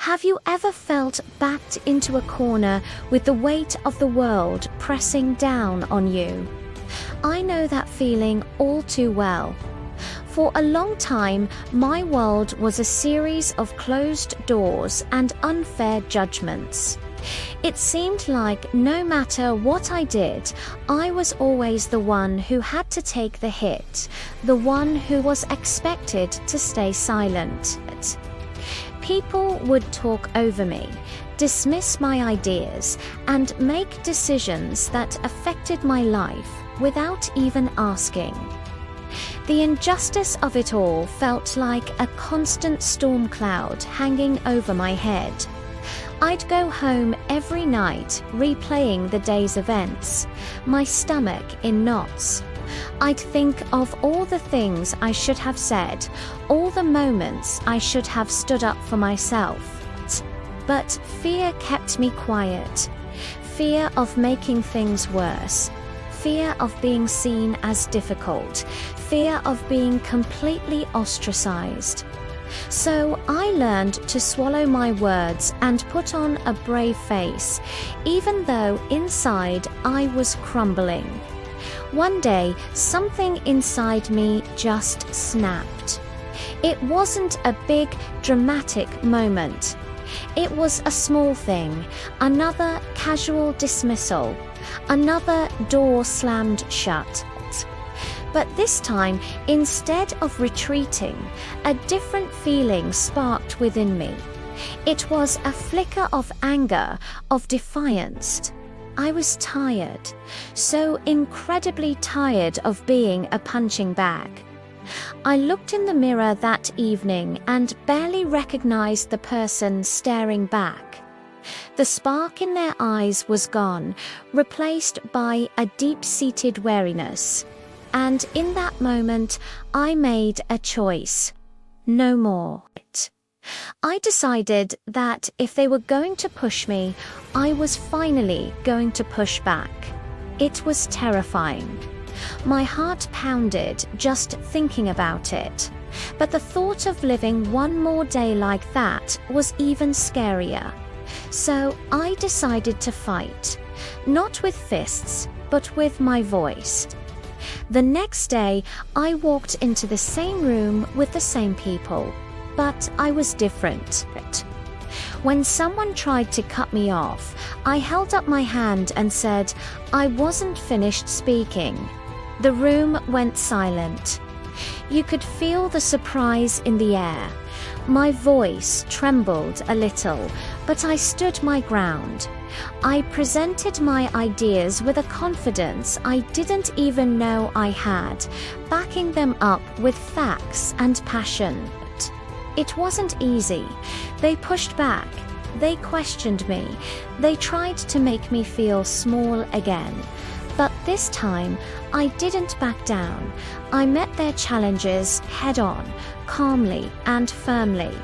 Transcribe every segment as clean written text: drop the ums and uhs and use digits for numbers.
Have you ever felt backed into a corner with the weight of the world pressing down on you? I know that feeling all too well. For a long time, my world was a series of closed doors and unfair judgments. It seemed like no matter what I did, I was always the one who had to take the hit, the one who was expected to stay silent. People would talk over me, dismiss my ideas, and make decisions that affected my life without even asking. The injustice of it all felt like a constant storm cloud hanging over my head. I'd go home every night replaying the day's events, my stomach in knots. I'd think of all the things I should have said, all the moments I should have stood up for myself. But fear kept me quiet. Fear of making things worse. Fear of being seen as difficult. Fear of being completely ostracized. So I learned to swallow my words and put on a brave face, even though inside I was crumbling. One day, something inside me just snapped. It wasn't a big, dramatic moment. It was a small thing, another casual dismissal, another door slammed shut. But this time, instead of retreating, a different feeling sparked within me. It was a flicker of anger, of defiance. I was tired, so incredibly tired of being a punching bag. I looked in the mirror that evening and barely recognized the person staring back. The spark in their eyes was gone, replaced by a deep-seated wariness. And in that moment, I made a choice. No more. I decided that if they were going to push me, I was finally going to push back. It was terrifying. My heart pounded just thinking about it. But the thought of living one more day like that was even scarier. So I decided to fight. Not with fists, but with my voice. The next day, I walked into the same room with the same people, but I was different. When someone tried to cut me off, I held up my hand and said I wasn't finished speaking. The room went silent. You could feel the surprise in the air. My voice trembled a little, but I stood my ground. I presented my ideas with a confidence I didn't even know I had, backing them up with facts and passion. It wasn't easy. They pushed back. They questioned me. They tried to make me feel small again. But this time, I didn't back down. I met their challenges head-on, calmly and firmly.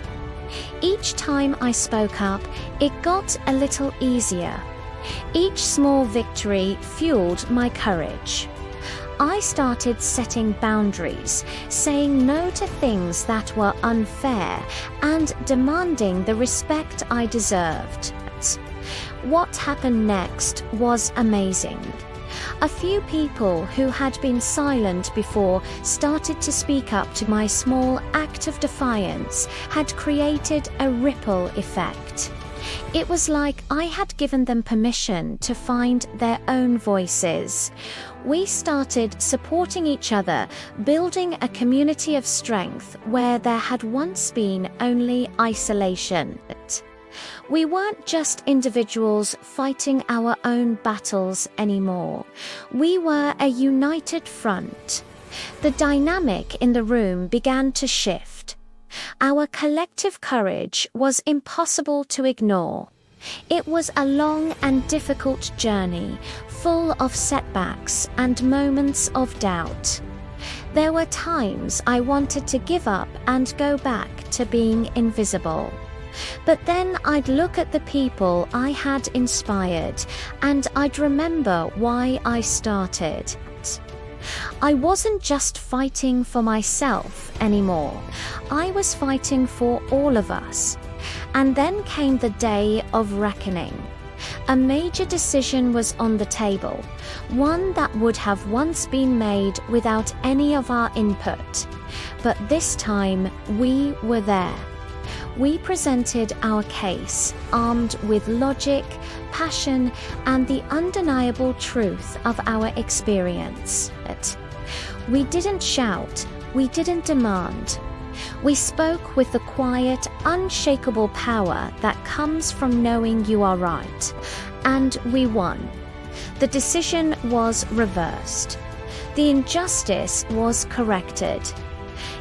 Each time I spoke up, it got a little easier. Each small victory fueled my courage. I started setting boundaries, saying no to things that were unfair, and demanding the respect I deserved. What happened next was amazing. A few people who had been silent before started to speak up to my small act of defiance, had created a ripple effect. It was like I had given them permission to find their own voices. We started supporting each other, building a community of strength where there had once been only isolation. We weren't just individuals fighting our own battles anymore. We were a united front. The dynamic in the room began to shift. Our collective courage was impossible to ignore. It was a long and difficult journey, full of setbacks and moments of doubt. There were times I wanted to give up and go back to being invisible. But then I'd look at the people I had inspired, and I'd remember why I started. I wasn't just fighting for myself anymore. I was fighting for all of us. And then came the day of reckoning. A major decision was on the table, one that would have once been made without any of our input. But this time, we were there. We presented our case, armed with logic, passion, and the undeniable truth of our experience. We didn't shout, we didn't demand. We spoke with the quiet, unshakable power that comes from knowing you are right. And we won. The decision was reversed. The injustice was corrected.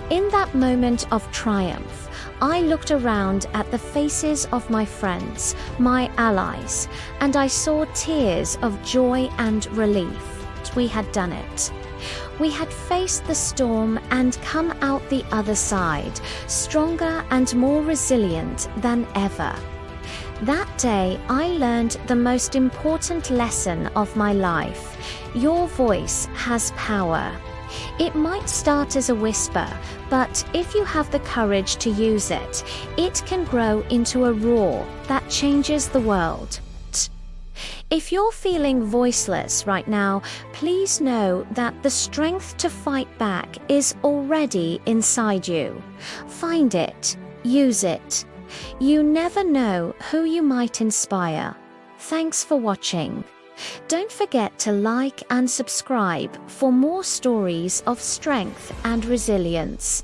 In that moment of triumph, I looked around at the faces of my friends, my allies, and I saw tears of joy and relief. We had done it. We had faced the storm and come out the other side, stronger and more resilient than ever. That day, I learned the most important lesson of my life. Your voice has power. It might start as a whisper, but if you have the courage to use it, it can grow into a roar that changes the world. If you're feeling voiceless right now, please know that the strength to fight back is already inside you. Find it, use it. You never know who you might inspire. Thanks for watching. Don't forget to like and subscribe for more stories of strength and resilience.